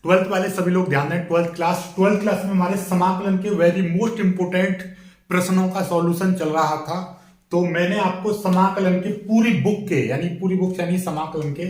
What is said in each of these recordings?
Twelfth वाले सभी लोग ध्यान दें, ट्वेल्थ क्लास में हमारे समाकलन के वेरी मोस्ट इंपोर्टेंट प्रश्नों का सॉल्यूशन चल रहा था। तो मैंने आपको समाकलन के पूरी बुक यानी समाकलन के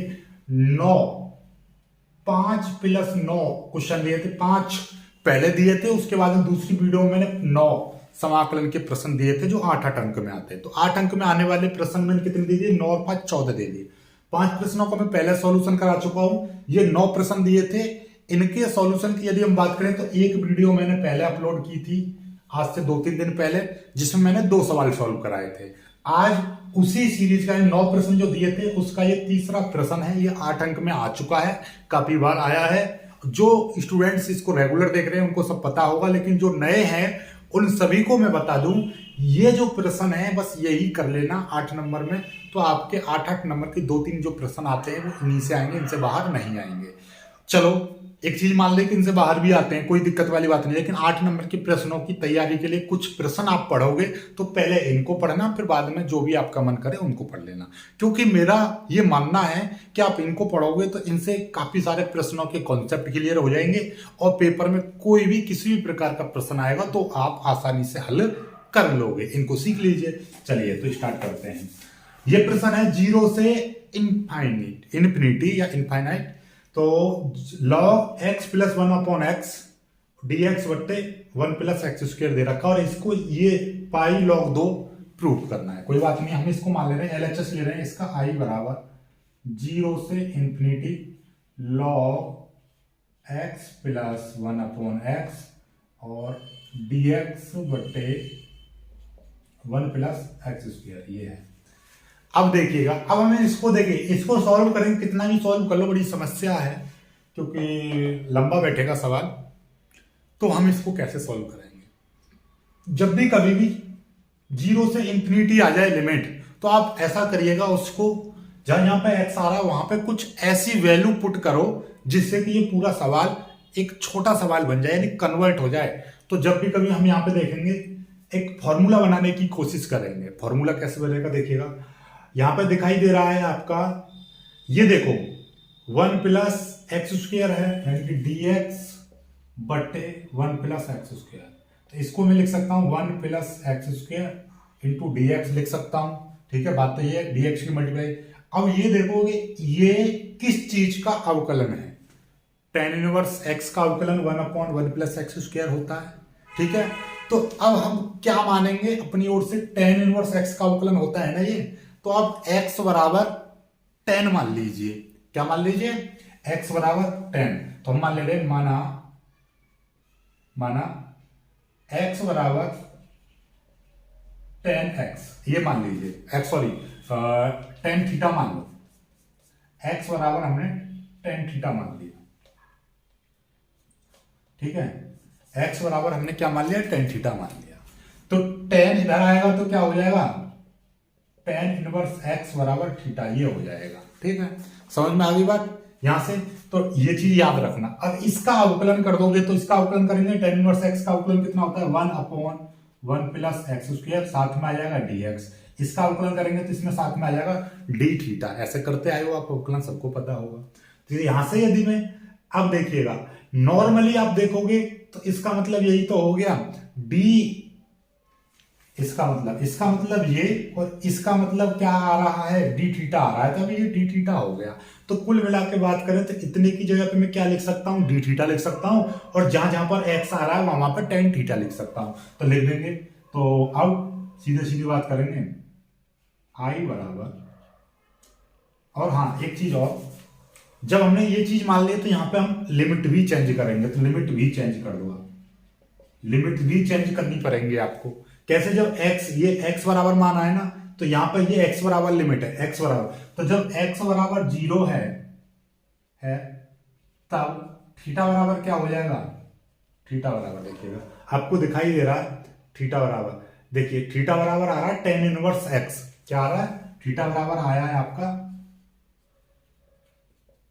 5+9 क्वेश्चन दिए थे। 5 पहले दिए थे, उसके बाद दूसरी वीडियो में मैंने 9 समाकलन के प्रश्न दिए थे जो 8-8 अंक में आते हैं। तो 8 अंक में आने वाले प्रश्न मैंने कितने दे दिए? 9 और 5 14 दे दिए। 5 प्रश्नों को मैं पहले सॉल्यूशन करा चुका हूं। ये 9 प्रश्न दिए थे, इनके सॉल्यूशन की यदि हम बात करें तो एक वीडियो मैंने पहले अपलोड की थी आज से 2-3 दिन पहले, जिसमें मैंने 2 सवाल सॉल्व कराए थे। आज उसी सीरीज का 9 प्रश्न जो दिए थे उसका ये तीसरा प्रश्न है। ये 8 अंक में आ चुका है, काफी बार आया है। जो स्टूडेंट्स इसको रेगुलर देख रहे हैं उनको सब पता होगा, लेकिन जो नए हैं उन सभी को मैं बता दूं, ये जो प्रश्न है बस यही कर लेना 8 नंबर में। तो आपके 8-8 नंबर के 2-3 जो प्रश्न आते हैं वो इन्हीं से आएंगे, इनसे बाहर नहीं आएंगे। चलो एक चीज मान ले कि इनसे बाहर भी आते हैं, कोई दिक्कत वाली बात नहीं, लेकिन 8 नंबर के प्रश्नों की तैयारी के लिए कुछ प्रश्न आप पढ़ोगे तो पहले इनको पढ़ना, फिर बाद में जो भी आपका मन करे उनको पढ़ लेना। क्योंकि मेरा ये मानना है कि आप इनको पढ़ोगे तो इनसे काफी सारे प्रश्नों के कॉन्सेप्ट क्लियर हो जाएंगे और पेपर में कोई भी किसी भी प्रकार का प्रश्न आएगा तो आप आसानी से हल कर लोगे। इनको सीख लीजिए। चलिए तो स्टार्ट करते हैं। ये प्रश्न है 0 से इन्फिनिटी या इनफाइनाइट। तो log x + 1/x dx बट्टे 1+x² दे रखा और इसको ये पाई log 2 प्रूव करना है। कोई बात नहीं, हम इसको मान ले रहे हैं, LHS ले रहे हैं। इसका i बराबर 0 से इन्फिनिटी log x + 1/x और dx बट्टे 1+x², ये है। अब देखिएगा, अब हमें इसको इसको सॉल्व करेंगे, कितना भी सॉल्व कर लो बड़ी समस्या है क्योंकि लंबा बैठेगा सवाल। तो हम इसको कैसे सॉल्व करेंगे? जब भी कभी भी 0 से इन्फिनिटी आ जाए लिमिट, तो आप ऐसा करिएगा, उसको जहां यहां पे x आ रहा है वहां पे कुछ ऐसी वैल्यू पुट करो जिससे कि ये पूरा सवाल एक छोटा सवाल बन जाए, यानी कन्वर्ट हो जाए। तो जब भी कभी हम यहां पे देखेंगे, एक फॉर्मूला बनाने की कोशिश करेंगे। फॉर्मूला कैसे बनेगा देखिएगा, यहां पे दिखाई दे रहा है आपका, ये देखो 1+x² है, यानी कि dx बट्टे 1+x²। तो इसको मैं लिख सकता हूं 1+x² इंटू dx लिख सकता हूं। ठीक है, बात तो ये dx की मल्टीप्लाई। अब ये देखोगे ये किस चीज का अवकलन है? tan 1x का अवकलन 1/1+x² होता है। ठीक है, तो अब हम क्या मानेंगे अपनी ओर से? tan 1x का अवकलन होता है ना ये। तो अब x बराबर 10 मान लीजिए। क्या मान लीजिए? x बराबर 10। तो हम मान ले रहे माना x बराबर 10x, ये मान लीजिए, tan थीटा मान लो। x बराबर हमने tan थीटा मान लिया। ठीक है, x बराबर हमने क्या मान लिया? tan थीटा मान लिया। तो tan इधर आएगा तो क्या हो जाएगा? tan 1x बराबर थीटा, ये हो जाएगा। ठीक है, समझ में आ गई बात यहां से? तो ये चीज याद रखना। अब इसका अवकलन कर दोगे तो इसका अवकलन करेंगे, tan 1x का अवकलन कितना होता है? 1/1+x², साथ में आ जाएगा dx। इसका अवकलन करेंगे तो इसमें साथ में आ जाएगा d थीटा। ऐसे करते आए हो आप, अवकलन सबको पता होगा। तो यहां से यदि मैं अब देखिएगा, नॉर्मली आप देखोगे तो इसका मतलब यही तो हो गया d, इसका मतलब ये, और इसका मतलब क्या आ रहा है? d थीटा आ रहा है, तब ये d थीटा हो गया। तो कुल मिला के बात करें तो इतने की जगह पे मैं क्या लिख सकता हूं? d थीटा लिख सकता हूं, और जहां जहां पर x आ रहा है वहां पर tan थीटा लिख सकता हूं। तो लिख देंगे। तो अब सीधी बात करेंगे, i बराबर, और हाँ एक चीज और, जब हमने ये चीज मान ली तो यहां पे हम लिमिट भी चेंज करेंगे। तो लिमिट भी चेंज कर दो, लिमिट भी चेंज करनी पड़ेंगे आपको। कैसे? जब ये x बराबर मान आए ना, तो यहां पर ये x बराबर लिमिट है, x बराबर, तो जब x बराबर 0 है तब थीटा बराबर क्या हो जाएगा? थीटा बराबर देखिएगा, आपको दिखाई दे रहा है थीटा बराबर, देखिए थीटा बराबर आ रहा है tan 1x। क्या आ रहा है? थीटा बराबर आया है आपका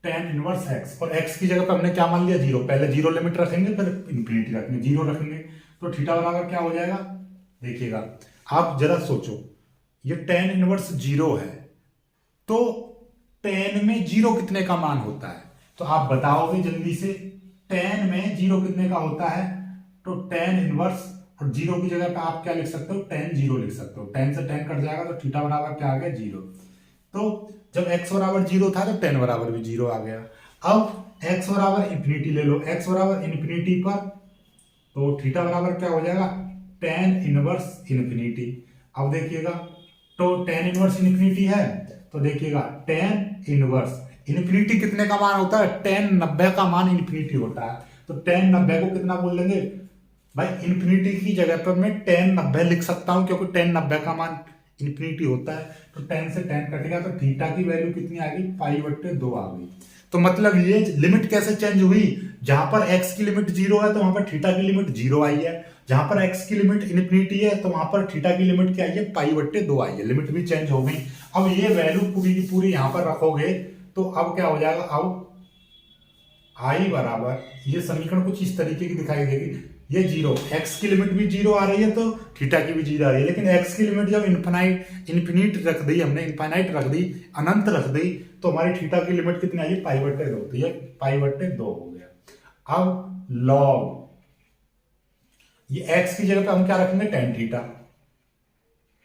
tan 1x, और x की जगह पे हमने क्या मान लिया? 0। पहले 0 लिमिट रखेंगे, फिर इन्फिनिटी रखेंगे, 0 रखेंगे। तो थीटा बराबर क्या हो जाएगा? देखिएगा, आप जरा सोचो, ये tan 1 0 है, तो tan में 0 कितने का मान होता है? तो आप बताओगे जल्दी से, टेन में जीरो कितने का होता है, तो टेन इनवर्स, और जीरो की जगह पे आप क्या लिख सकते हो, टेन जीरो लिख सकते हो। टेन से टेन कट जाएगा तो थीटा बराबर क्या आ गया, जीरो। तो जब x बराबर जीरो था तो टेन बराबर भी जीरो आ गया। अब x बराबर इंफिनिटी ले लो, x बराबर इंफिनिटी पर तो थीटा बराबर क्या हो जाएगा, टेन इनवर्स इंफिनिटी। अब देखिएगा, तो टेन इनवर्स इंफिनिटी है, तो देखिएगा टेन इनवर्स इंफिनिटी कितने का मान होता है, टेन 90 का मान इंफिनिटी होता है। तो टेन 90 को कितना बोल देंगे भाई, इंफिनिटी की जगह पर मैं टेन 90 लिख सकता हूं, क्योंकि टेन 90 का मान इंफिनिटी होता है। तो टेन से टेन कटेगा तो थीटा की वैल्यू कितनी आ गई, पाई/2 आ गई। तो मतलब ये लिमिट कैसे चेंज हुई, जहां पर x की लिमिट जीरो है तो वहां पर थीटा की लिमिट जीरो आई है, जहां पर x की लिमिट इनफिनिटी है तो वहां पर थीटा की लिमिट क्या आई है, पाई/2 आई है। लिमिट भी चेंज हो गई। अब ये वैल्यू पूरी की पूरी यहां पर रखोगे तो अब क्या हो जाएगा, अब आई बराबर, ये समीकरण कुछ इस तरीके की दिखाई देगी, ये जीरो, x की लिमिट भी जीरो आ रही है तो थीटा की भी जीरो आ रही है, लेकिन x की लिमिट जब इन्फिनिट रख दी हमने, इनफाइनाइट रख दी, अनंत रख दी, तो हमारी थीटा की लिमिट कितनी आई, पाई/2, तो ये पाई/2 हो गया। अब लॉग, ये x की जगह पे हम क्या रखेंगे, tan theta,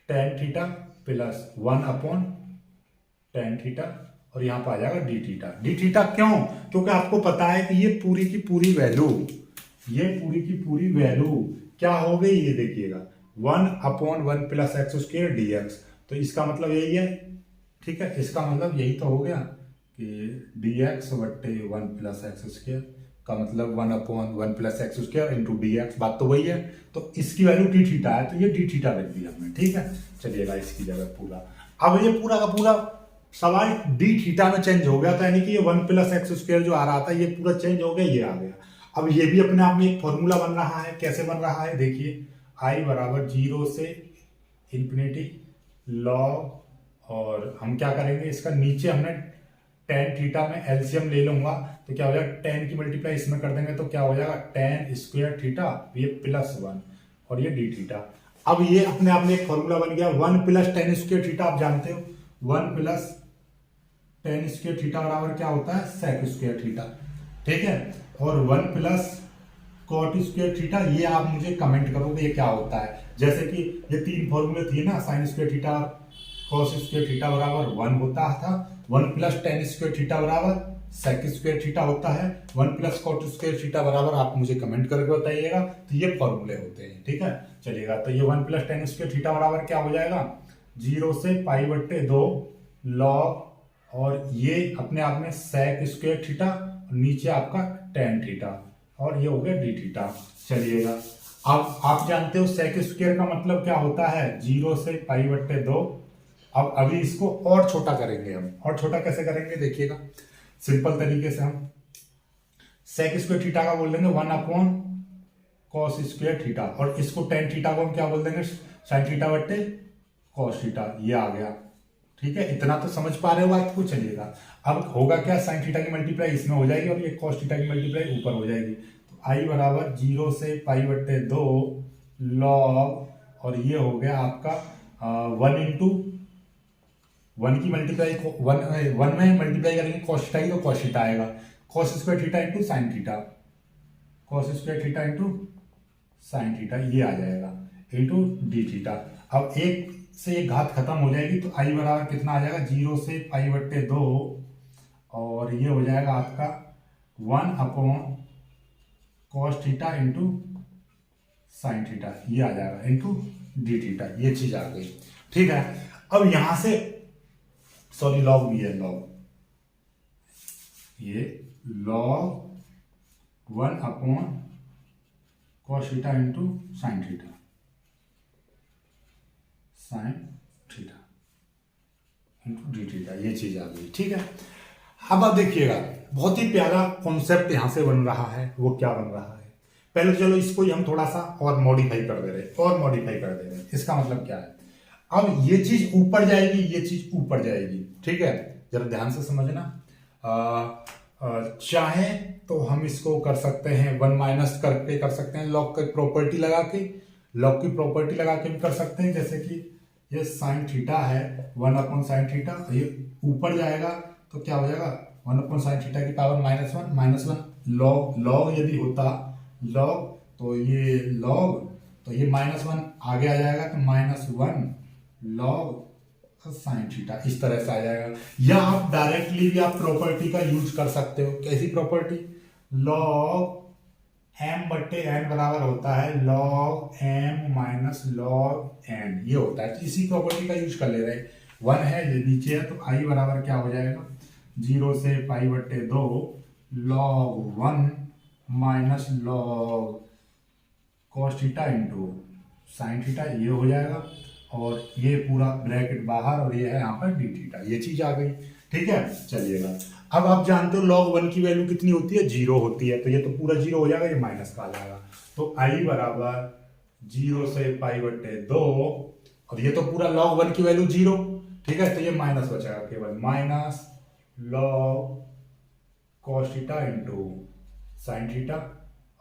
tan theta plus tan theta, और यहां पर आ जाएगा डी थीटा। डी थीटा क्यों, क्योंकि आपको पता है कि ये पूरी की पूरी वैल्यू, ये पूरी की पूरी वैल्यू क्या हो गई, ये देखिएगा 1/1 प्लस एक्स स्क्वायर dx। तो इसका मतलब यही है, ठीक है, इसका मतलब यही तो हो गया कि dx/1 प्लस एक्स स्क्वायर का मतलब 1/1 plus x square into dx, बात तो वही है। तो इसकी वैल्यू डी थीटा है, तो ये डी थीटा रख दिया हमने, ठीक है। चलिएगा इसकी जगह पूरा, अब ये पूरा का पूरा सवाल डी थीटा में चेंज हो गया था, यानी कि ये 1 प्लस एक्स स्क्वायर जो आ रहा था ये पूरा चेंज हो गया, ये आ गया। अब ये भी अपने आप में एक फॉर्मूला बन रहा है, कैसे बन रहा है देखिए, आई बराबर जीरो से इंफिनिटी लॉग, और हम क्या करेंगे, इसका नीचे हमने टेन थीटा में एलसीएम ले लूंगा, तो क्या हो जाएगा, टेन की मल्टीप्लाई इसमें कर देंगे तो क्या हो जाएगा, टेन स्क्वायर थीटा, ये +1 और ये डी थीटा। अब ये अपने आप में एक फॉर्मूला बन गया, 1 प्लस टेन स्क्वायर थीटा, आप जानते हो 1 प्लस टेन स्क्वायर थीटा बराबर क्या होता है, सेक स्क्वायर थीटा, ठीक है। और 1 प्लस कॉट स्क्वायर थीटा, ये आप मुझे कमेंट करोगे ये क्या होता है। जैसे कि ये तीन फॉर्मूले थे ना, sine square theta, cos square theta बराबर 1 होता था, 1 प्लस टेन स्क्वायर थीटा बराबर सेक स्क्वायर थीटा होता है, 1 प्लस कॉट स्क्वायर थीटा बराबर, आप मुझे कमेंट करके बताइएगा। तो ये फॉर्मूले होते हैं, ठीक है। चलिएगा, तो ये 1 प्लस टेन स्क्वायर थीटा बराबर क्या हो जाएगा, 0 से पाई/2 लॉग, और ये अपने आप में सेक स्क्वायर थीटा, नीचे आपका टेन थीटा, और ये हो गया डी थीटा। चलिएगा, अब आप जानते हो सेक स्क्वायर का मतलब क्या होता है, 0 से पाई/2। अब अभी इसको और छोटा करेंगे हम, और छोटा कैसे करेंगे देखिएगा, सिंपल तरीके से हम सेक स्क्वायर थीटा का बोल देंगे 1/कॉस स्क्वायर थीटा, और इसको टेन थीटा को हम क्या बोल देंगे, साइन थीटा/कॉस थीटा, ये आ गया, ठीक है। इतना तो समझ पा रहे हो बात को। चलिएगा, अब होगा क्या, साइन थीटा की मल्टीप्लाई इसमें हो जाएगी और ये कॉस थीटा की मल्टीप्लाई ऊपर हो जाएगी। तो आई बराबर 0 से पाई/2 लॉग, और ये हो गया आपका 1 इंटू 1 की मल्टीप्लाई, 1 में मल्टीप्लाई करेंगे कॉस थीटा की तो कॉस थीटा आएगा, cos square theta into sine theta, cos square theta into sine theta, ये आ जाएगा इंटू डी थीटा। अब एक से एक घात खत्म हो जाएगी, तो आई बराबर कितना आ जाएगा, 0 से पाई/2, और ये हो जाएगा आपका 1/कॉस थीटा इंटू साइन थीटा, ये आ जाएगा इंटू डी थीटा, ये चीज आ गई, ठीक है। अब यहां से सॉरी, लॉग भी है, लॉग, ये log cos theta into sine theta, sine theta into d theta, ये चीज आ गई, ठीक है। अब आप देखिएगा, बहुत ही प्यारा कॉन्सेप्ट यहां से बन रहा है। वो क्या बन रहा है, पहले चलो इसको ही हम थोड़ा सा और मॉडिफाई कर दे रहे हैं, और मॉडिफाई कर दे रहे हैं। इसका मतलब क्या है, अब ये चीज ऊपर जाएगी, ये चीज ऊपर जाएगी, ठीक है। जरा ध्यान से समझना, चाहे तो हम इसको कर सकते हैं 1 माइनस करके कर सकते हैं, लॉग की प्रॉपर्टी लगा के, लॉग की प्रॉपर्टी लगा के भी कर सकते हैं। जैसे कि ये साइन थीटा है 1/साइन थीटा, ये ऊपर जाएगा तो क्या हो जाएगा 1/साइन थीटा की पावर -1, लॉग लॉग यदि होता लॉग तो ये लॉग तो ये -1 आगे आ जाएगा तो -1 लॉग साइन थीटा इस तरह से आ जाएगा। या आप डायरेक्टली भी आप प्रॉपर्टी का यूज कर सकते हो। कैसी प्रॉपर्टी? लॉग m/n बराबर होता है log m minus log n, ये होता है। तो इसी प्रॉपर्टी का यूज कर ले रहे हैं। 1 है ये नीचे है तो i बराबर क्या हो जाएगा 0 से π/2 log 1 minus log cos theta into sine theta, ये हो जाएगा। और ये पूरा ब्रैकेट बाहर और ये है यहाँ पर डी थीटा, ये चीज आ गई। ठीक है, चलिएगा। अब आप जानते हो log 1 की वैल्यू कितनी होती है? 0 होती है। तो ये तो पूरा 0 हो जाएगा, ये माइनस का आ जाएगा। तो i बराबर 0 से π/2 और ये तो पूरा log 1 की वैल्यू 0। ठीक है, तो ये माइनस बचेगा केवल minus log cos theta into sine theta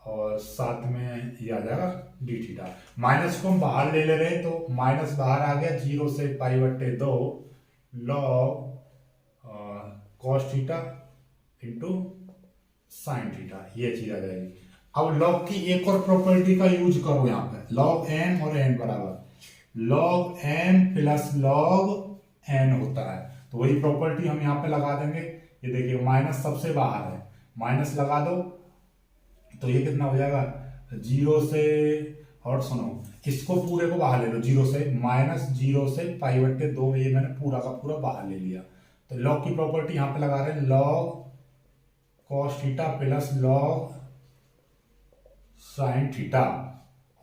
और साथ में ये आ जाएगा डी थीटा। माइनस को हम बाहर ले रहे हैं तो माइनस बाहर आ गया 0 से π/2 log cos theta into sine theta, ये चीज आ जाएगी। अब लॉग की एक और प्रॉपर्टी का यूज करो यहाँ पे, लॉग m और n बराबर log m plus log n होता है। तो वही प्रॉपर्टी हम यहाँ पे लगा देंगे। ये देखिए माइनस सबसे बाहर है, माइनस लगा दो तो ये कितना हो जाएगा 0 से, और सुनो इसको पूरे को बाहर ले लो 0 से -0 से π/2, ये मैंने पूरा का पूरा बाहर ले लिया। तो लॉग की प्रॉपर्टी यहाँ पे लगा रहे हैं log cos theta plus log sine theta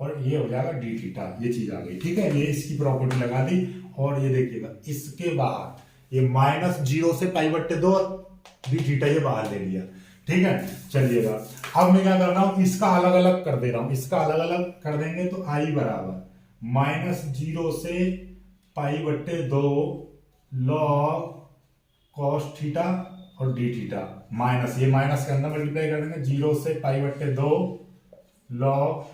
और ये हो जाएगा डी थीटा, ये चीज आ गई। ठीक है, ये इसकी प्रॉपर्टी लगा दी। और ये देखिएगा इसके बाहर ये -0 से π/2 डी थीटा ये बाहर ले लिया। ठीक है, चलिएगा। अब मैं क्या कर रहा हूं, इसका अलग अलग कर दे रहा हूं। इसका अलग अलग कर देंगे तो i बराबर -0 से π/2 लॉग cos थीटा और डी थीटा माइनस, ये माइनस के अंदर मल्टीप्लाई कर देंगे 0 से π/2 लॉग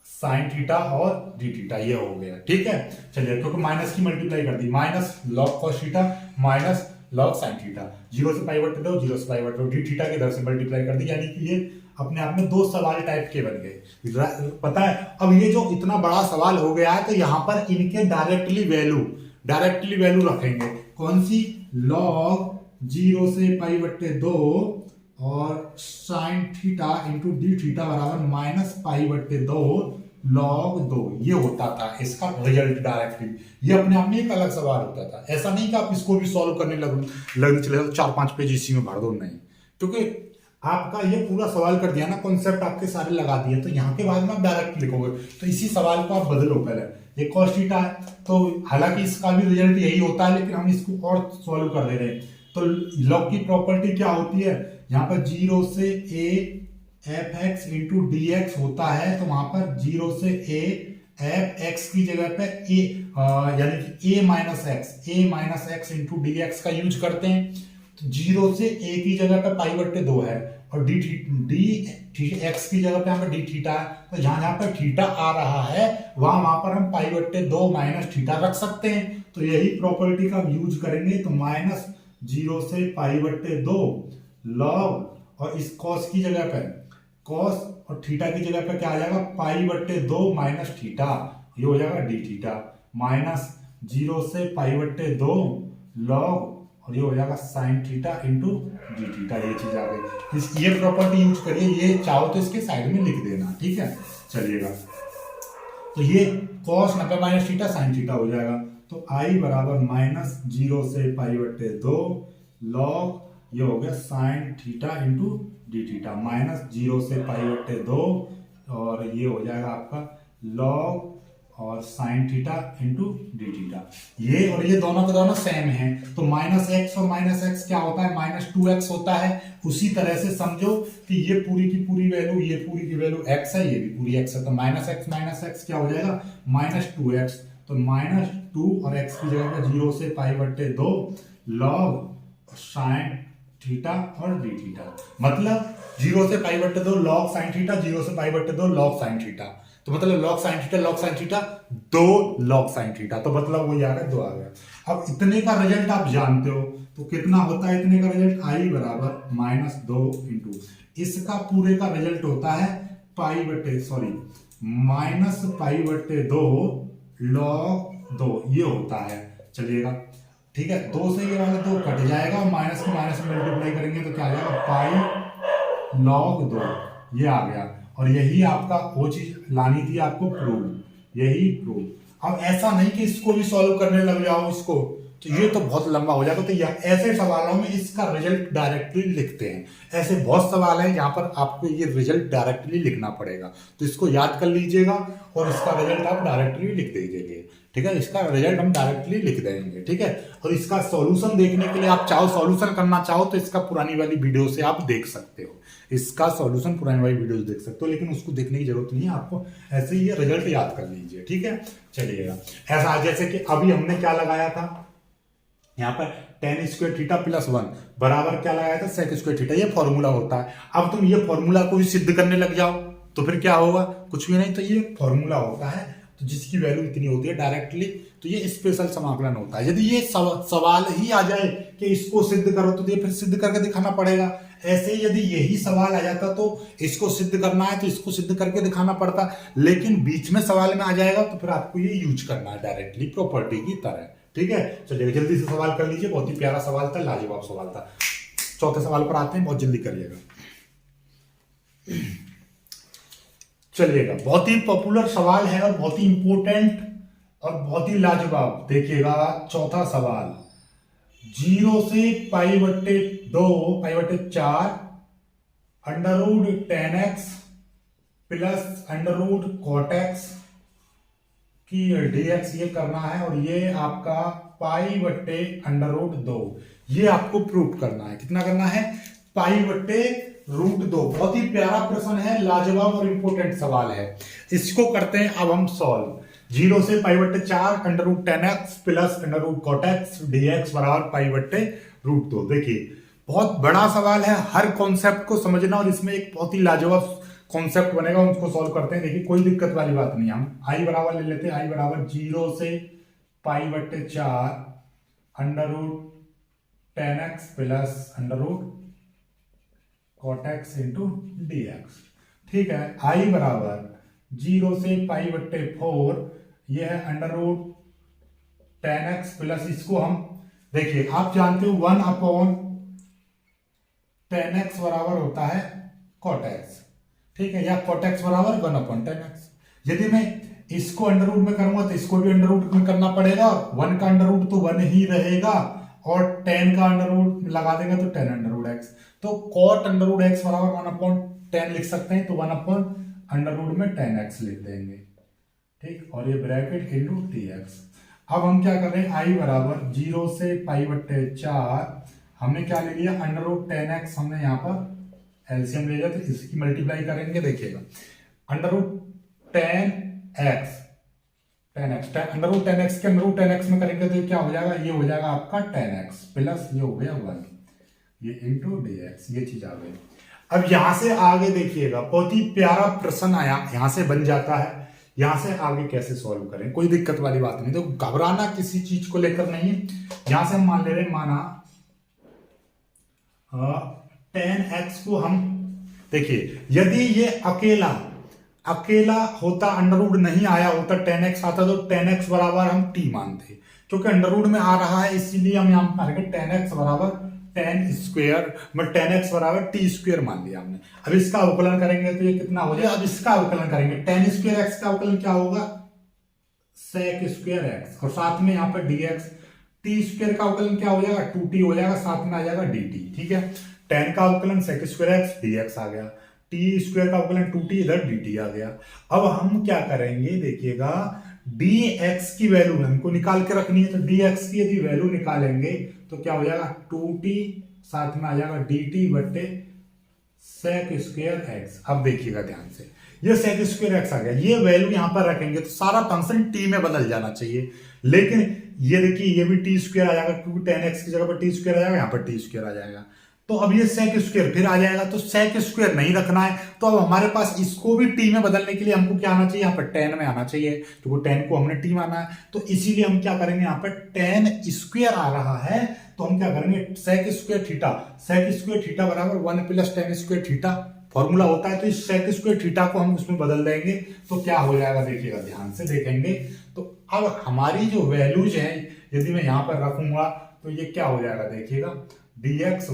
साइन थीटा और डी थीटा, ये हो गया। ठीक है, चलिए, क्योंकि माइनस की मल्टीप्लाई कर दी, minus log cos theta minus log sine theta, 0 से π/2 0 से π/2 डी थीटा के इधर से मल्टीप्लाई कर दी। यानी कि ये अपने आप में दो सवाल टाइप के बन गए। पता है, अब ये जो इतना बड़ा सवाल हो गया है तो यहाँ पर इनके डायरेक्टली वैल्यू रखेंगे। कौन सी? लॉग 0 से π/2 और sign theta into d theta बराबर -π/2 log 2, ये होता था इसका रिजल्ट डायरेक्टली। ये अपने आप में एक अलग सवाल होता था। ऐसा नहीं कि आप इसको भी सॉल्व करने लग चले तो 4-5 पेज इसी में भर दो, नहीं, क्योंकि आपका ये पूरा सवाल कर दिया ना, कॉन्सेप्ट आपके सारे लगा दिए, तो यहाँ के बाद में आप डायरेक्ट लिखोगे। तो इसी सवाल को आप बदलो। पहले ये cos थीटा है, तो हालांकि इसका भी रिजल्ट यही होता है, लेकिन हम इसको और सॉल्व कर दे रहे हैं। तो लॉग की प्रॉपर्टी क्या होती है? यहाँ पर 0 से a fx into D x होता है, तो वहां पर 0 से a एफ एक्स की जगह पे a यानी कि a minus x into D x का यूज करते हैं। तो 0 से a की जगह पे π/2 है और डी एक्स की जगह पे यहाँ पे डी थीटा है। तो जहां पर थीटा आ रहा है वहां पर हम π/2 माइनस थीटा रख सकते हैं। तो यही प्रॉपर्टी का हम यूज करेंगे। तो -0 से π/2 लॉग और इस कॉस की जगह पे कॉस और थीटा की जगह पे क्या आ जाएगा π/2 माइनस थीटा, ये हो जाएगा डी थीटा -0 से π/2 लॉग और ये हो जाएगा sign theta into d theta, ये चीज आ गई। ये प्रॉपर्टी यूज करिए। ये चाहो तो इसके साइड में लिख देना। ठीक है, चलिएगा। तो ये cos 90 minus theta sine theta हो जाएगा। तो i बराबर -0 से π/2 लॉग ये हो गया sign theta into d theta -0 से π/2 और ये हो जाएगा आपका लॉग और sign theta into d theta. ये और ये दोनों के दोनों सेम हैं। तो -x और -x क्या होता है? -2x होता है। उसी तरह से समझो कि ये पूरी की पूरी वैल्यू, ये पूरी की वैल्यू x है, ये भी पूरी x है। तो -x क्या हो जाएगा? -2x। तो -2 और x की जगह पे 0 से π/2 लॉग साइन थीटा और डी थीटा, मतलब 0 से π/2 लॉग साइन थीटा, 0 से π/2 लॉग साइन थीटा। तो मतलब log sine theta 2 log sine theta, तो मतलब वो आ गया 2 आ गया। अब इतने का रिजल्ट आप जानते हो, तो कितना होता है इतने का रिजल्ट? i बराबर -2 इंटू इसका पूरे का रिजल्ट होता है माइनस पाई बटे 2 log 2, ये होता है। चलिएगा ठीक है, 2 से ये वाला 2 कट जाएगा और माइनस को माइनस में मल्टीप्लाई करेंगे तो क्या आ जाएगा पाई log 2, ये आ गया। और यही आपका वो चीज लानी थी आपको, प्रूफ, यही प्रूफ। अब ऐसा नहीं कि इसको भी सॉल्व करने लग जाओ इसको, तो ये तो बहुत लंबा हो जाएगा। तो ऐसे सवालों में इसका रिजल्ट डायरेक्टली लिखते हैं। ऐसे बहुत सवाल है यहाँ पर आपको ये रिजल्ट डायरेक्टली लिखना पड़ेगा, तो इसको याद कर लीजिएगा और इसका रिजल्ट आप डायरेक्टली लिख दीजिएगा। ठीक है, इसका रिजल्ट हम डायरेक्टली लिख देंगे। ठीक है, और इसका सॉल्यूशन देखने के लिए आप चाहो सॉल्यूशन करना चाहो तो इसका पुरानी वाली वीडियो से आप देख सकते हो, इसका सॉल्यूशन पुरानी वाली वीडियो देख सकते हो, लेकिन उसको देखने की जरूरत नहीं है आपको, ऐसे ही ये रिजल्ट याद कर लीजिए। ठीक है, चलिएगा ऐसा जैसे कि अभी हमने क्या लगाया था यहाँ पर tan स्क्वायर थीटा प्लस 1 बराबर क्या लगाया था sec स्क्वायर थीटा, ये फॉर्मूला होता है। अब तुम ये फॉर्मूला को भी सिद्ध करने लग जाओ तो फिर क्या होगा, कुछ भी नहीं, तो ये फॉर्मूला होता है तो जिसकी वैल्यू इतनी होती है डायरेक्टली, तो ये स्पेशल समाकलन होता है। यदि ये सवाल ही आ जाए कि इसको सिद्ध करो तो ये फिर सिद्ध करके दिखाना पड़ेगा। ऐसे यदि यही सवाल आ जाता तो इसको सिद्ध करना है तो इसको सिद्ध करके दिखाना पड़ता, लेकिन बीच में सवाल में आ जाएगा तो फिर आपको ये यूज करना है डायरेक्टली प्रॉपर्टी की तरह। ठीक है, चलिए जल्दी से सवाल कर लीजिए, बहुत ही प्यारा सवाल था, लाजवाब सवाल था। चौथे सवाल पर आते हैं, बहुत जल्दी करिएगा। चलिएगा, बहुत ही पॉपुलर सवाल है और बहुत ही इंपॉर्टेंट और बहुत ही लाजवाब। देखिएगा चौथा सवाल, 0 से पाई बट्टे 2 पाई बट्टे 4 under root tan x plus under root cot x की dx ये करना है, और ये आपका पाई बट्टे अंडर रूट 2, ये आपको प्रूव करना है। कितना करना है, पाई बट्टे रूट 2। बहुत ही प्यारा प्रश्न है, लाजवाब और इंपोर्टेंट सवाल है। इसको करते हैं अब हम सॉल्व। 0 से पाई बट्टे 4 under root tan x plus under root cot x dx बराबर पाई बट्टे रूट 2। देखिए बहुत बड़ा सवाल है, हर कॉन्सेप्ट को समझना, और इसमें एक बहुत ही लाजवाब कॉन्सेप्ट बनेगा, उसको सॉल्व करते हैं। देखिए कोई दिक्कत वाली बात नहीं, हम आई बराबर ले लेते हैं। आई बराबर 0 से पाई बट्टे 4 under root tan x plus under root cot x into dx। ठीक है, आई बराबर 0 से पाई बट्टे 4, यह है अंडर रूट tan x प्लस, इसको हम देखिए आप जानते हो 1 अपॉन tan x बराबर होता है cot x। ठीक है, या cot x बराबर 1 अपॉन tan x। यदि मैं इसको अंडर रूट में करूंगा तो इसको भी अंडर रूट में करना पड़ेगा, 1 का अंडर रूट तो 1 ही रहेगा, और tan का अंडर रूट लगा देंगे तो tan अंडर रूट x, तो cot अंडर रूट x बराबर 1 अपॉन tan लिख सकते हैं, तो 1 अपॉन अंडर रूट में tan x लिख देंगे। ठीक, और ये ब्रैकेट इंटू dx। अब हम क्या कर रहे हैं, आई बराबर 0 से पाई बट्टे 4, हमने क्या ले लिया, अंडर रूट tan x, हमने यहाँ पर एलसीएम ले लिया, तो इसकी मल्टीप्लाई करेंगे। देखिएगा under root tan x under root tan x के अंडर रूट tan x में करेंगे तो क्या हो जाएगा, ये हो जाएगा आपका tan x प्लस ये हो गया 1, ये इंटू dx, ये चीज आ गई। अब यहां से आगे देखिएगा बहुत ही प्यारा प्रश्न आया, यहां से बन जाता है। यहां से आगे कैसे सॉल्व करें, कोई दिक्कत वाली बात नहीं, तो घबराना किसी चीज को लेकर नहीं है। यहां से हम मान ले रहे हैं, माना tan x को हम देखिए, यदि ये अकेला होता, अंडर रूट नहीं आया होता, tan x आता, तो tan x बराबर हम t मानते, क्योंकि अंडर रूट में आ रहा है इसीलिए हम यहाँ मानेंगे tan x बराबर tan स्क्वायर, मतलब tan x बराबर t स्क्वायर मान लिया हमने। अब इसका अवकलन करेंगे तो ये कितना हो जाएगा, अब इसका अवकलन करेंगे, tan स्क्वायर x का अवकलन क्या होगा, sec स्क्वायर x, और साथ में यहाँ पर dx, t स्क्वायर का अवकलन क्या हो जाएगा, 2t हो जाएगा, साथ में आ जाएगा dt। ठीक है, tan का अवकलन sec स्क्वायर x dx आ गया, t स्क्वायर का अवकलन 2t, इधर dt आ गया। अब हम क्या करेंगे, देखिएगा dx की वैल्यू हमको निकाल के रखनी है, तो dx की यदि वैल्यू निकालेंगे तो क्या हो जाएगा, 2t, साथ में आ जाएगा dt बट्टे sec स्क्वायर x। अब देखिएगा ध्यान से, ये sec स्क्वायर x आ गया, ये वैल्यू यहां पर रखेंगे तो सारा फंक्शन t में बदल जाना चाहिए, लेकिन ये देखिए ये भी टी स्क्वायर आ जाएगा, क्योंकि tan x की जगह पर टी स्क्वायर आ जाएगा, यहाँ पर टी स्क्वायर आ जाएगा। तो अब ये sec स्क्वायर फिर आ जाएगा, तो sec स्क्वायर नहीं रखना है, तो अब हमारे पास इसको भी t में बदलने के लिए हमको क्या आना चाहिए, यहाँ पर tan में आना चाहिए, क्योंकि tan को हमने t माना है, तो इसीलिए हम क्या करेंगे, यहाँ पर tan स्क्वायर आ रहा है, तो हम क्या करेंगे, सेक स्क्वायर थीटा बराबर 1 plus tan square theta formula होता है। तो इस सेक स्क्वायर थीटा को हम उसमें बदल देंगे तो क्या हो जाएगा, देखिएगा ध्यान से देखेंगे। तो अब हमारी जो वैल्यूज हैं यदि मैं यहां पर रखूंगा तो ये क्या हो जाएगा, देखिएगा dx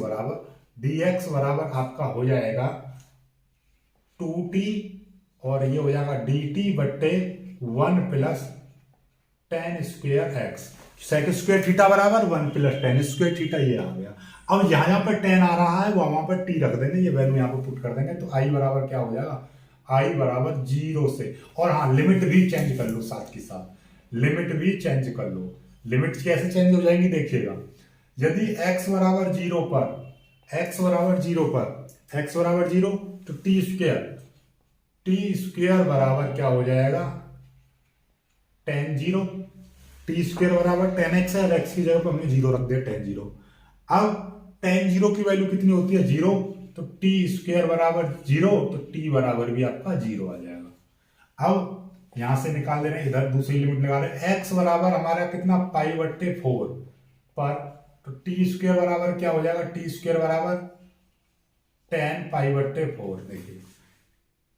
बराबर आपका हो जाएगा 2t और ये हो जाएगा dt बट्टे 1 plus tan square x, sec square theta बराबर 1 प्लस टेन स्क्वायर थीटा, ये आ गया। अब यहाँ पर टेन आ रहा है वो वहां पर टी रख देंगे, ये वैल्यू यहाँ पर पुट कर देंगे तो आई बराबर क्या हो जाएगा, आई बराबर 0 से, और हाँ लिमिट भी चेंज कर लो, साथ के साथ लिमिट भी चेंज कर लो। लिमिट कैसे चेंज हो जाएंगी, देखिएगा यदि x बराबर 0 पर तो टी स्क्वायर बराबर क्या हो जाएगा, टेन जीरो, टी स्क्वायर बराबर टेन एक्स है और एक्स की जगह पर हमने जीरो रख दिया, टेन जीरो। अब टेन जीरो की वैल्यू कितनी होती है, जीरो, तो टी स्क्वायर बराबर जीरो, तो टी बराबर भी आपका जीरो आ जाएगा। अब यहां से निकाल दे रहे हैं, इधर दूसरी लिमिट लगा रहे हैं, एक्स बराबर हमारा कितना, पाई बट्टे 4 पर, तो टी स्क्वायर बराबर क्या हो जाएगा, टी स्क्वायर बराबर 10 पाई बट्टे 4। देखिए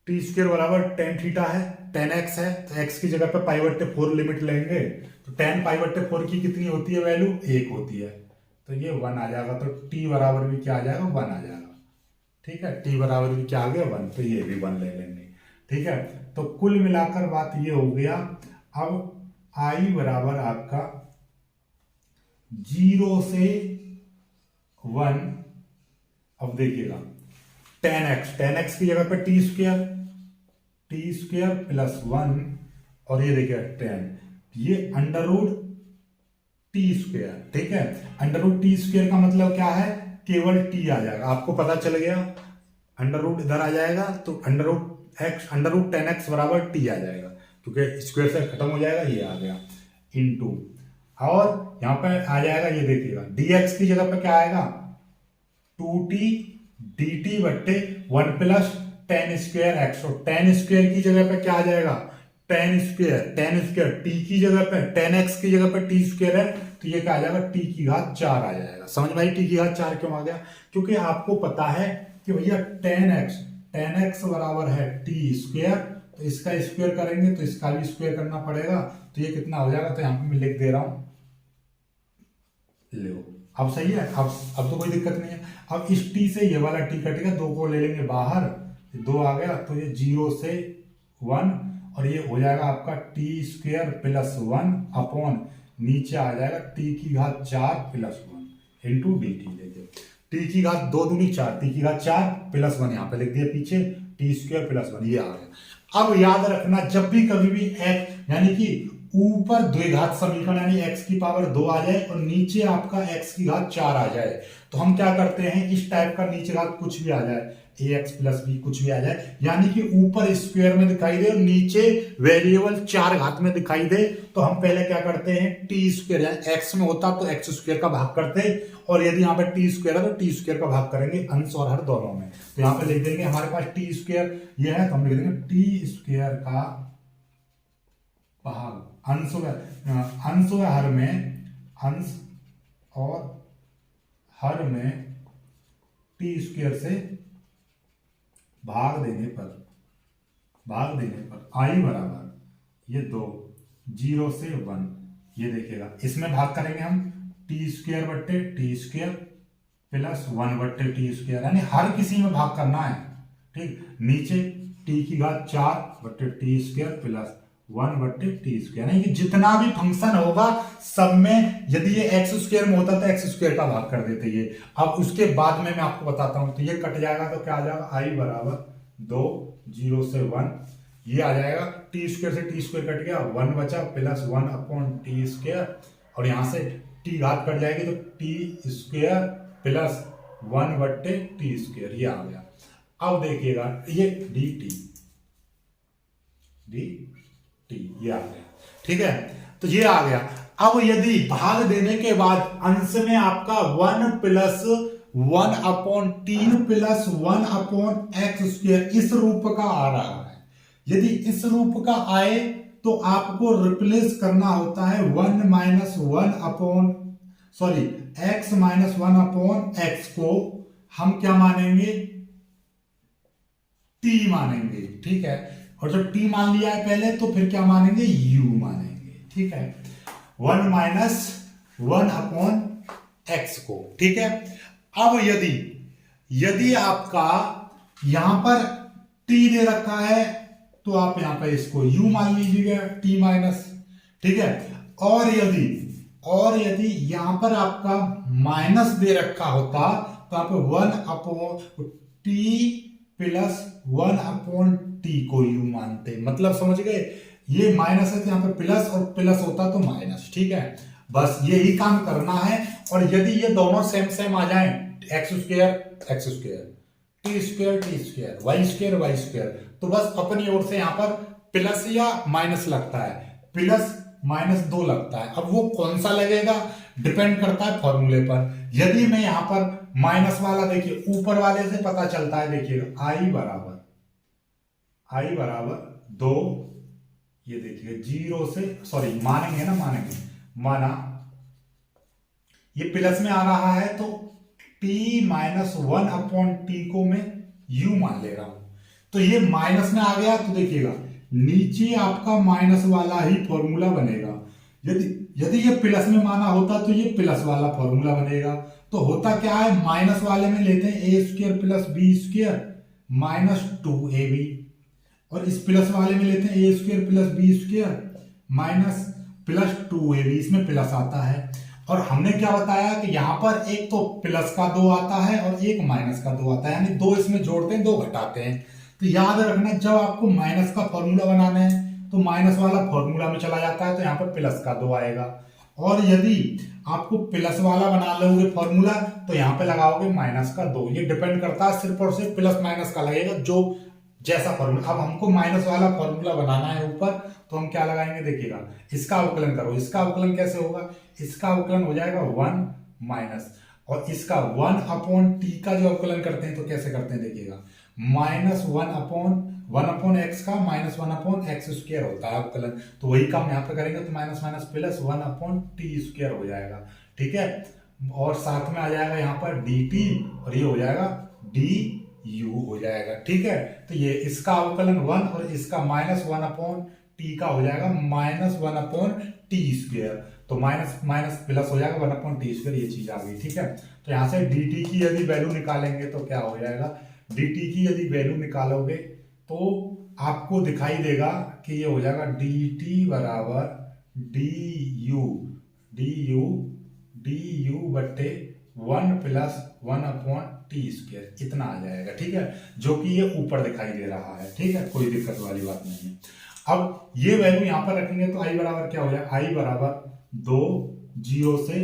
टी स्क्वायर बराबर टेन थीटा है, टेन एक्स है, तो एक्स की जगह पे पाई बट्टे 4 लिमिट लेंगे तो टेन पाई बट्टे 4 की कितनी होती है वैल्यू, 1 होती है, तो ये 1 आ जाएगा। तो टी बराबर भी क्या आ जाएगा, 1 आ जाएगा। ठीक है, टी बराबर भी क्या आ गया, 1, तो ये भी 1 ले लेंगे। ठीक है, तो कुल मिलाकर बात ये हो गया। अब आई बराबर आपका 0 से 1, अब देखिएगा टेन एक्स की जगह पे टी स्क्वायर प्लस 1 और ये देखिए 10, ये अंडर रूट टी स्क्वायर। ठीक है, अंडर रूट टी स्क्वायर का मतलब क्या है, केवल टी आ जाएगा, आपको पता चल गया। अंडर रूट इधर आ जाएगा तो अंडर रूट 10x बराबर टी आ जाएगा, क्योंकि स्क्वायर से खत्म हो जाएगा, ये आ गया इनटू, और यहां पर आ जाएगा, ये देखिएगा dx की जगह पर क्या आएगा, 2t dt बट्टे 1 प्लस टेन स्क्वायर एक्स, और टेन स्क्वायर की जगह पे क्या आ जाएगा, टेन स्क्वायर टी की जगह पे, टेन एक्स की जगह पे टी स्क्वायर है, तो ये क्या आ जाएगा, टी की घात 4 आ जाएगा। समझ में आई टी की घात 4 क्यों आ गया, क्योंकि आपको पता है कि भैया टेन एक्स बराबर है टी स्क्वायर, तो इसका स्क्वायर करेंगे तो इसका भी स्क्वायर करना पड़ेगा, तो ये कितना हो जाएगा, तो यहाँ पे मैं लिख दे रहा हूं, लो अब सही है, अब तो कोई दिक्कत नहीं है। अब इस टी से ये वाला टी कटेगा, 2 को ले लेंगे बाहर, 2 आ गया, तो ये 0 से 1 और ये हो जाएगा आपका टी स्क्वायर प्लस 1 अपॉन नीचे आ जाएगा टी की घात 4 प्लस 1 इंटू डी टी। देखिए टी की घात 2 दूनी 4, टी की घात 4 प्लस 1 यहाँ पे लिख दिया पीछे, टी स्क्वायर प्लस 1, ये आ गया। अब याद रखना, जब भी कभी भी एक्स यानी कि ऊपर द्विघात समीकरण यानी x की पावर 2 आ जाए और नीचे आपका x की घात 4 आ जाए, तो हम क्या करते हैं, इस टाइप का नीचे घात कुछ भी आ जाए, ax प्लस b कुछ भी आ जाए, यानी कि ऊपर स्क्वायर में दिखाई दे और नीचे वेरिएबल 4 घात में दिखाई दे, तो हम पहले क्या करते हैं, टी स्क्वायर यानी x में होता तो x स्क्वायर का भाग करते, और यदि यहाँ पे टी स्क्वायर है तो टी स्क्वायर का भाग करेंगे अंश और हर दोनों में। तो यहाँ पे लिख देंगे हमारे पास टी स्क्वायर ये है, तो हम लिख देंगे टी स्क्वायर का भाग अंश व हर में, अंश और हर में टी स्क्वायर से भाग देने पर आई बराबर ये 2, 0 से 1, ये देखिएगा इसमें भाग करेंगे हम टी स्क्वायर बट्टे टी स्क्वायर प्लस 1 बट्टे टी स्क्वायर, यानी हर किसी में भाग करना है। ठीक, नीचे टी की घात 4 बट्टे टी स्क्वायर प्लस 1 बट्टे टी स्क्वायर, यानी कि जितना भी फंक्शन होगा सब में, यदि ये एक्स स्क्वायर में होता तो एक्स स्क्वायर का भाग कर देते ये। अब उसके बाद में मैं आपको बताता हूं, तो ये कट जाएगा तो क्या आ जाएगा, आई बराबर 2, 0 से 1, ये आ जाएगा, टी स्क्वायर से टी स्क्वायर कट गया, 1 बचा प्लस 1 अपॉन टी स्क्वायर, और यहां से टी घात कट जाएगी तो टी स्क्वायर प्लस 1 बट्टे टी स्क्वायर, ये आ गया। अब देखिएगा ये डी टी ये आ गया। ठीक है, तो ये आ गया। अब यदि भाग देने के बाद अंश में आपका 1 plus 1 upon 3 plus 1 upon x square इस रूप का आ रहा है, यदि इस रूप का आए तो आपको रिप्लेस करना होता है 1 minus 1 upon x minus 1/x को हम क्या मानेंगे, t मानेंगे, ठीक है। और जब t मान लिया है पहले तो फिर क्या मानेंगे, u मानेंगे, ठीक है। 1 माइनस 1/x को, ठीक है। अब यदि यदि आपका यहां पर t दे रखा है तो आप यहां पर इसको u मान लीजिएगा, t माइनस, ठीक है। और यदि यहां पर आपका माइनस दे रखा होता तो आप 1/t प्लस 1/t को u मानते, मतलब समझ गए। ये माइनस है तो यहां पर प्लस, और प्लस होता तो माइनस, ठीक है। बस यही काम करना है। और यदि ये दोनों सेम सेम आ जाएं, x square t square y square, तो बस अपनी ओर से यहां पर प्लस या माइनस लगता है, प्लस माइनस 2 लगता है। अब वो कौन सा लगेगा डिपेंड करता है फॉर्मूले पर। यदि मैं यहां पर माइनस वाला, देखिए ऊपर वाले से पता चलता है, देखिएगा आई बराबर 2, ये देखिए 0 से, सॉरी मानेंगे ना, माना ये प्लस में आ रहा है तो t माइनस 1/t को मैं u मान ले रहा हूं। तो ये माइनस में आ गया तो देखिएगा नीचे आपका माइनस वाला ही फॉर्मूला बनेगा। यदि ये प्लस में माना होता तो ये प्लस वाला फॉर्मूला बनेगा। तो होता क्या है, माइनस वाले में लेते हैं a square plus b square minus 2ab, और इस प्लस वाले में लेते हैं a square plus b square minus plus 2ab, इसमें प्लस आता है। और हमने क्या बताया कि यहां पर एक तो प्लस का 2 आता है और एक माइनस का 2 आता है, यानी 2 इसमें जोड़ते हैं 2 घटाते हैं। तो याद रखना, जब आपको माइनस का फॉर्मूला बनाना है तो माइनस वाला फॉर्मूला में चला जाता है, तो यहाँ पर प्लस का 2 आएगा। और यदि आपको प्लस वाला बना लोगे फॉर्मूला तो यहाँ पे लगाओगे माइनस का 2। ये डिपेंड करता है सिर्फ और सिर्फ प्लस माइनस का लगेगा, जो जैसा फॉर्मूला। अब हमको माइनस वाला फॉर्मूला बनाना है ऊपर, तो हम क्या लगाएंगे, देखिएगा इसका अवकलन करो। इसका अवकलन कैसे होगा, इसका अवकलन हो जाएगा 1 माइनस, और इसका 1/t का जो अवकलन करते हैं तो कैसे करते हैं, देखिएगा माइनस 1/x का माइनस 1/x स्क्वायर होता है अवकलन। तो वही काम यहाँ पे करेंगे तो minus minus plus 1/t square हो जाएगा, ठीक है। और साथ में आ जाएगा यहाँ पर dt, और ये हो जाएगा du हो जाएगा, ठीक है। तो ये इसका अवकलन 1 और इसका माइनस 1/t का हो जाएगा माइनस 1/t स्क्वायर। तो माइनस माइनस प्लस हो जाएगा 1/t स्क्वायर, ये चीज आ गई, ठीक है। तो यहां से dt की यदि वैल्यू निकालेंगे तो क्या हो जाएगा, dt की यदि वैल्यू निकालोगे तो आपको दिखाई देगा कि ये हो जाएगा dt बराबर du बट्टे 1 प्लस 1/t स्क्वायर, इतना आ जाएगा, ठीक है। जो कि ये ऊपर दिखाई दे रहा है, ठीक है, कोई दिक्कत वाली बात नहीं है। अब ये वैल्यू यहां पर रखेंगे तो i बराबर क्या हो जाएगा, i बराबर 2 0 से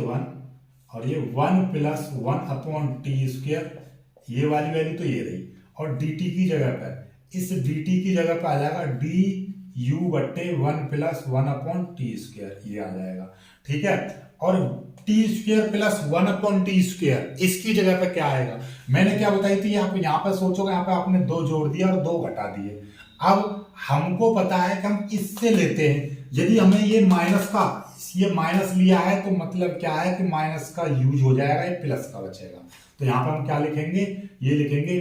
1, और ये 1 प्लस 1/t स्क्वायर, ये वाली वैल्यू तो ये रही। और dt की जगह पर, इस dt की जगह पर आ जाएगा du बट्टे 1 प्लस 1/t स्क्वायर, ये आ जाएगा, ठीक है। और t square plus 1/t square, इसकी जगह पे क्या आएगा, मैंने क्या बताई थी, आप यहाँ पे सोचोगे, यहाँ पे आपने 2 जोड़ दिया और 2 घटा दिए। अब हमको पता है कि हम इससे लेते हैं, यदि हमें ये माइनस लिया है तो मतलब क्या है कि माइनस का यूज हो जाएगा, ये प्लस का बचेगा। तो यहाँ पर हम क्या लिखेंगे, ये लिखेंगे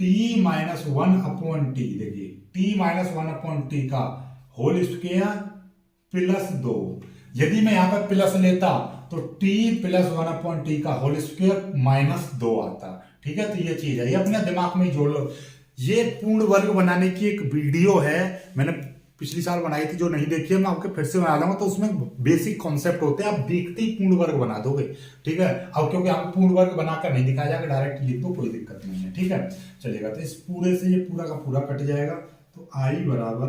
t माइनस 1/t, देखिए t माइनस 1/t का होल स्क्वायर प्लस 2। यदि मैं यहाँ पर प्लस लेता तो t प्लस 1/t का होल स्क्वायर माइनस 2 आता, ठीक है। तो ये चीज है, ये अपने दिमाग में ही जोड़ लो। ये पूर्ण वर्ग बनाने की एक वीडियो है, मैंने पिछली साल बनाई थी, जो नहीं देखी है मैं आपके फिर से बना दूंगा। तो उसमें बेसिक कॉन्सेप्ट होते हैं, आप देखते ही पूर्ण वर्ग बना दोगे, ठीक है। अब क्योंकि आपको पूर्ण वर्ग बनाकर नहीं दिखाया जाएगा, डायरेक्ट लिख दो, कोई दिक्कत नहीं है, ठीक है, चलेगा। तो इस पूरे से ये पूरा का पूरा कट जाएगा, तो i बराबर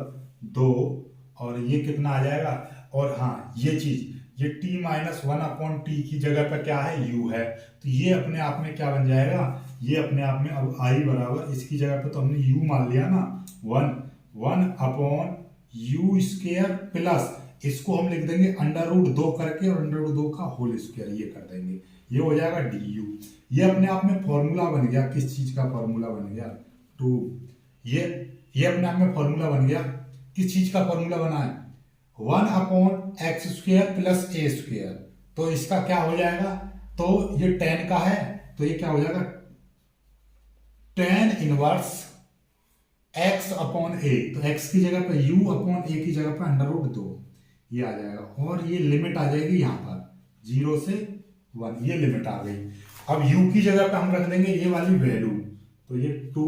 2, और ये कितना आ जाएगा। और हाँ, ये चीज, ये t माइनस 1/t की जगह पर क्या है, u है, तो ये अपने आप में क्या बन जाएगा, ये अपने आप में अब i बराबर, इसकी जगह पे तो हमने u मान लिया ना, 1/u स्क्वायर प्लस, इसको हम लिख देंगे √2 करके, और √2 का होल स्क्वायर ये कर देंगे, ये हो जाएगा du। ये अपने आप में फॉर्मूला बन गया, किस चीज का फॉर्मूला बन गया, 2। ये अपने आप में फॉर्मूला बन गया, किस चीज का फॉर्मूला बना है, 1/x square plus a square, तो इसका क्या हो जाएगा, तो ये tan का है तो ये क्या हो जाएगा, tan इनवर्स x अपॉन ए, तो x की जगह पे u अपॉन ए की जगह पे √2 ये आ जाएगा, और ये लिमिट आ जाएगी यहाँ पर 0 से 1, ये लिमिट आ गई। अब u की जगह पे हम रख देंगे ये वाली वैल्यू, तो ये 2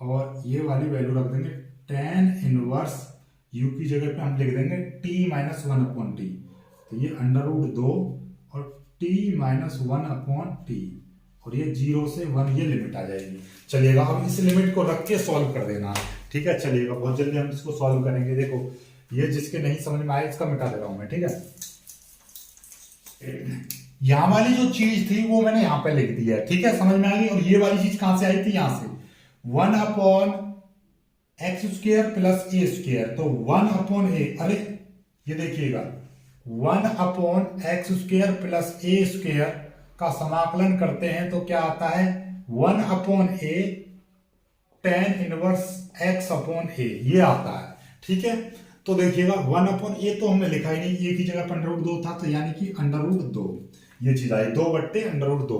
और ये वाली वैल्यू रख देंगे tan इनवर्स u की जगह पे हम लिख देंगे t माइनस 1 अपॉन टी, तो ये √2 और t माइनस 1 अपॉन टी, और ये 0 से 1 ये लिमिट आ जाएगी। चलिएगा अब इस लिमिट को रख के सॉल्व कर देना, ठीक है। चलिएगा बहुत जल्दी हम इसको सॉल्व करेंगे। देखो ये जिसके नहीं समझ में आए इसका मिटा दे रहा हूं मैं, ठीक है। यहां वाली जो चीज थी वो मैंने यहां पे लिख दिया है, ठीक है, समझ में आ गई। और ये वाली चीज कहां से आई थी, यहां से 1 अपॉन एक्स स्क्वायर प्लस ए स्क्वायर, तो 1 अपॉन ए, अरे ये देखिएगा 1 अपॉन एक्स स्क्वायर प्लस ए स्क्वायर का समाकलन करते हैं तो क्या आता है 1 अपॉन ए tan इनवर्स x अपॉन ए, ये आता है, ठीक है। तो देखिएगा 1 अपॉन ए तो हमने लिखा ही नहीं, ए की जगह पर √2 था, तो यानी कि √2 ये चीज आई, 2/√2,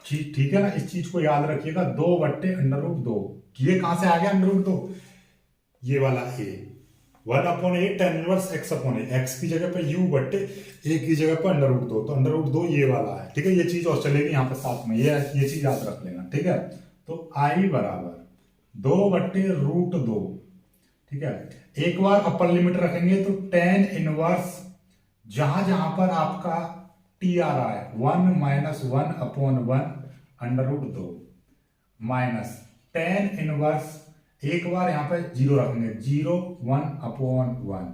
ठीक है ना। इस चीज को याद रखिएगा, 2/√2, ये कहां से आ गया √2, ये वाला ए, 1 अपॉन ए tan इनवर्स x अपॉन ए, x की जगह पे u बट्टे a की जगह पर √2, तो √2 ये वाला है, ठीक है। ये चीज और चलेगी यहाँ पे साथ में, ये चीज याद रख लेना, ठीक है। तो i बराबर 2/√2, ठीक है। एक बार अपर लिमिट रखेंगे तो tan इनवर्स जहां जहां पर आपका t आ रहा है 1 minus 1 upon 1 √2 minus tan inverse, एक बार यहाँ पे 0 रखेंगे, 0 1 अपॉन 1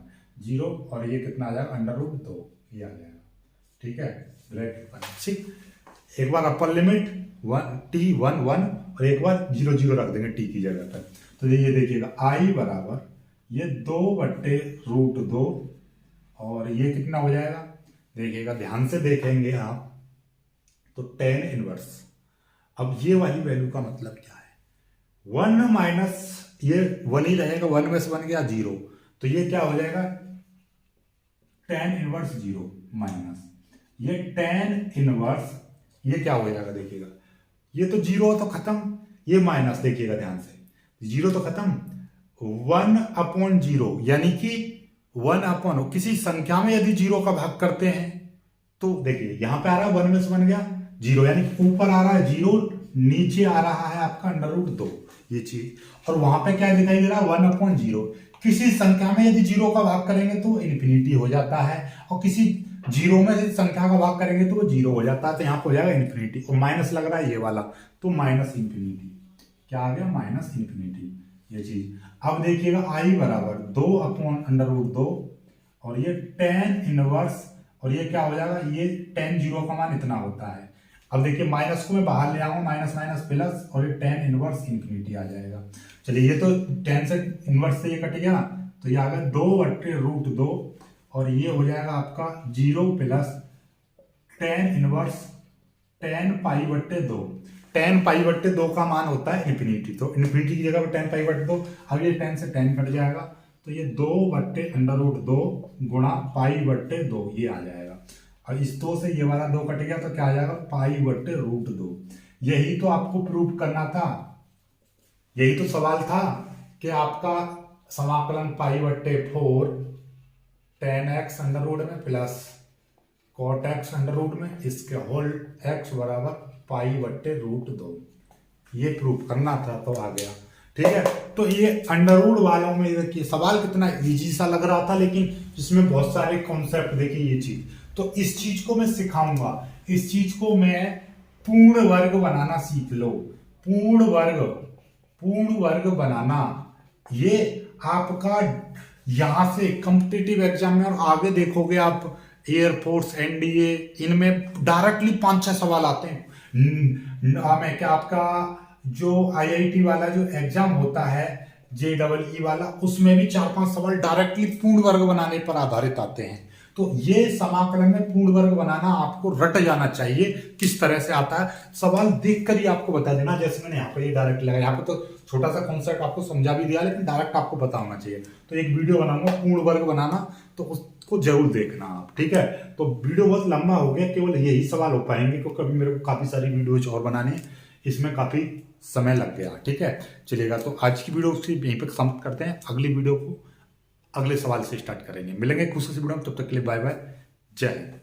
0, और ये कितना आ जाएगा √2 ये आ जाएगा, ठीक है, ब्रैकेट बंद, ठीक। एक बार अपर लिमिट t 1 1 और एक बार 0 0 रख देंगे t की जगह पर, तो ये देखिएगा i बराबर ये 2/√2, और ये कितना हो जाएगा, देखिएगा ध्यान से देखेंगे आप, तो tan इनवर्स, अब ये वाली वैल्यू का मतलब क्या है, 1 माइनस ये 1 ही रहेगा, 1 में से 1 गया 0, तो ये क्या हो जाएगा tan इनवर्स 0 माइनस ये tan इनवर्स, ये क्या हो जाएगा देखिएगा, ये तो 0 तो खत्म, ये माइनस देखिएगा ध्यान से, 0 तो खत्म, 1 अपॉन 0, यानी कि 1 अपॉन किसी संख्या में यदि 0 का भाग करते हैं तो देखिए यहां पे आ रहा है 1 में से 1 गया 0, यानी कि ऊपर आ रहा है 0, नीचे आ रहा है आपका √2 ये चीज, और वहां पे क्या दिखाई दे रहा है 1 अपॉन 0, किसी संख्या में यदि 0 का भाग करेंगे तो इन्फिनिटी हो जाता है, और किसी 0 में यदि संख्या का भाग करेंगे तो वो 0 हो जाता है, तो यहाँ पे हो जाएगा इन्फिनिटी, और माइनस लग रहा है ये वाला, तो माइनस इन्फिनिटी, क्या आ गया माइनस इन्फिनिटी ये चीज। अब देखिएगा i बराबर 2 अपॉन √2, और ये tan इनवर्स, और ये क्या हो जाएगा, ये tan 0 का मान इतना होता है। अब देखिए माइनस को मैं बाहर ले आऊंगा, माइनस माइनस प्लस, और ये tan इनवर्स इन्फिनिटी आ जाएगा। चलिए ये तो tan से इनवर्स से ये कट गया, तो ये आ गया 2/√2, और ये हो जाएगा आपका 0 plus tan inverse tan π/2, tan π/2 का मान होता है इन्फिनिटी, तो इन्फिनिटी की जगह पर tan π/2, अब ये tan से tan कट जाएगा, तो ये 2/√2 गुणा π/2 ये आ जाएगा, और इस 2 से ये वाला 2 कट गया, तो क्या आ जाएगा π/√2। यही तो आपको प्रूव करना था, यही तो सवाल था कि आपका समाकलन π/4 tan x अंडर में प्लस cot x अंडर में, इसके होल x बराबर π/√2, ये प्रूव करना था, तो आ गया, ठीक है। तो ये अंडर वालों में देखिए सवाल कितना इजी सा लग रहा था, लेकिन इसमें बहुत सारे कॉन्सेप्ट देखिए ये चीज, तो इस चीज को मैं सिखाऊंगा, इस चीज को मैं पूर्ण वर्ग बनाना सीख लो, पूर्ण वर्ग बनाना, ये आपका यहां से कॉम्पिटिटिव एग्जाम में, और आगे देखोगे आप एयरफोर्स एनडीए, इनमें डायरेक्टली 5-6 सवाल आते हैं। मैं क्या आपका जो आईआईटी वाला जो एग्जाम होता है JEE वाला, उसमें भी 4-5 सवाल डायरेक्टली पूर्ण वर्ग बनाने पर आधारित आते हैं। तो ये समाकलन में पूर्ण वर्ग बनाना आपको रट जाना चाहिए, किस तरह से आता है, सवाल देखकर ही आपको बता देना। जैसे मैंने यहाँ पे ये डायरेक्ट लगाया, यहाँ पे तो छोटा सा कॉन्सेप्ट आपको समझा भी दिया, लेकिन डायरेक्ट आपको पता होना चाहिए। तो एक वीडियो बनाऊंगा पूर्ण वर्ग बनाना, तो इसको जरूर देखना आप, ठीक है। तो वीडियो बहुत लंबा हो गया, केवल यही सवाल हो पाएंगे क्योंकि अभी मेरे को काफी सारी वीडियोज और बनानी है, इसमें काफी समय लग गया, ठीक है। चलिएगा, तो आज की वीडियो यहीं पे समाप्त करते हैं, अगली वीडियो को अगले सवाल से स्टार्ट करेंगे। मिलेंगे खुशी से वीडियो में, तब तक के लिए बाय बाय, जय हिंद।